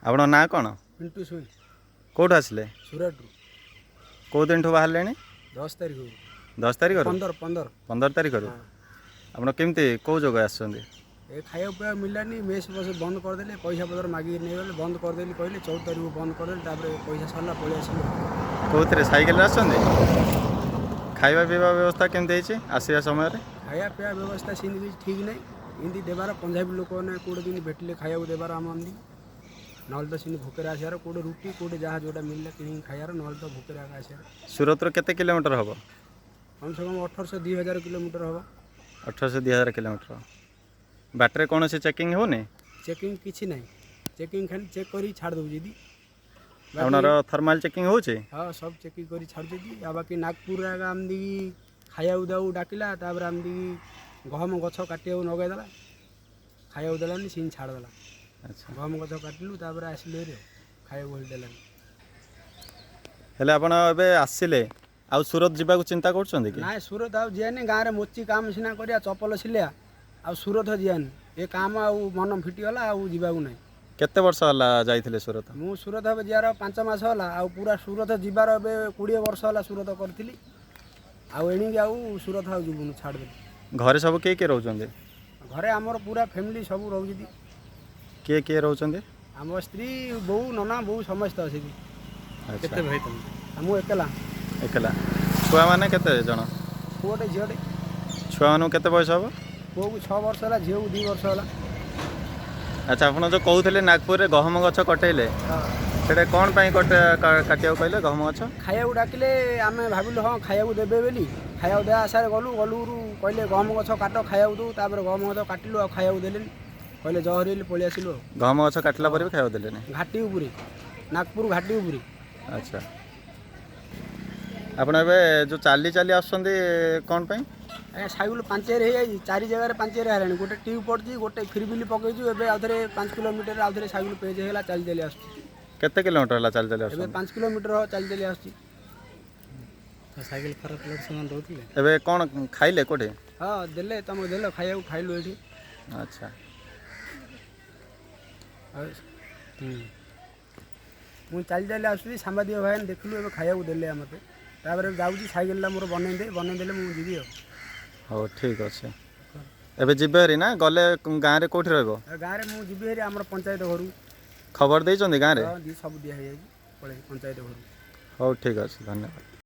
आपण ना कौन पिंटू सुई कौट आसिले सुरट कौ दिन बाहर 10 तारीख 10 तारीख 15 15 तारीख हाँ आप केमती कौ जगह आस ए खाया पिया मिललानी मेस बस बंद करदे पैसा पतर मागिक नहीं गले बंद करदेली कहले 14 तारीख बंद करदे पैसा सरला पलि आसिलु कौन सैकेल आस खाଇବା ପିଇବା ବ୍ୟବସ୍ଥା କେମିତି ହେଇଛି ଆସିବା ସମୟରେ खाया पिया व्यवस्था सीन भी ठीक नहीं इनती देवार पंजाबी लोक ने कोड़े दिन भेटिले खाया देवार आम आमदी ना तो सीन भोकर आसार कोड़े रुटी कोड़े जहाँ जोटा मिलला कि खायार ना तो भोकर आसार सूरत केते किलोमीटर हम कम से कम 1800-2000 किलोमीटर हम 1800-2000 किलोमीटर बाटर कौन से चेकिंग होनी चेकिंग किसी ना चेकिंग खाली चेक कर छाड़ दौर दी आपनर थर्माल चेकिंग हो हाँ सब चेकिंग कर छाड़ दी आ बाकी नागपुर आगे आमदी खाया दाऊ डाकिला आमदी गहम गछ काटिया नगैदेला खाया देलानी सीन छाड़देला अच्छा गहम गछ काटिलु आसिलु खाया देलानी हेले आपण एबे आसिले आ सूरत जीवा को चिंता करछन कि ना सूरत आउ जियानी गाँव में मोची काम सीना करिया चपल सिलिया आ सूरत जियानी ए काम आउ मन फिटिगला आउ जीवाकू ना केते वर्ष हला जाइथिले सूरत मु सूरत हे जियार 5 मास होला आ पूरा सूरत जीवार ए 20 वर्ष होला सूरत करथिली आउ एणी आउ सूरत आउ जीवनु छाड़ दे घरे सब के रहउछन्ते घरे हमर पूरा फैमिली सब रहउछी के रहउछन्ते हम स्त्री बहू नना बहू समस्त अछि केते भाई तुम हम एकला एकला छुआ माने केते जण पुओटे झियोटे छुआ मानु केते बयस हबो पुओ को 6 वर्ष होला झियो 2 वर्ष होला अच्छा आपण जो कहउथले नागपुर रे गहम गछ कटेले सेटा कोन पई काटिया कहले गहम गछ खाया डाकिले आमे भाबिलु हाँ खाया देबे बेली खाया दे आशारे गलु गलुरु कहले गहम गछ काट खाया दउ तापर गहम गछ काटिलु आ खाया देलेनी कहले जहरीले पळि आसिलु गहम गछ काटला पर भी खाया देलेनी घाटी उपरे नागपुर घाटी उपरे अच्छा आपण एबे जो चाली चाली आसछन्ते कोन पई ए साइकिल पांचेर हे जाई चारि जगह रे पांचेर हरानी गोटे ट्यूब पड़जी गोटे फिरबिली पकेजु एबे आउथरे 5 किलोमीटर आउथरे साइकिल पेज हेला चल देली आसु केते किलोमीटर हला चल चली एबे 5 किलोमीटर हो चल देली आसु साइकिल खराब लोग समान रहथिले एबे कोन खाइले कोठे हां देले तम देलो खाया खाइलु एठी अच्छा मु चल देले आसु सांबादिक भाई देखलु एबे खाया देले मते तापर जाउजी साइकिल ला मोर बनै देले मु जीवी हो ठीक अच्छे एबे जिबेरी ना गले गाँव रे कोठी रहबो गाँव रे मु जीवी हेरी हमर पंचायत घरु खबर देइछन्ती गाँव रे सब दिया है पड़े पंचायत घरु हो ठीक अच्छे धन्यवाद।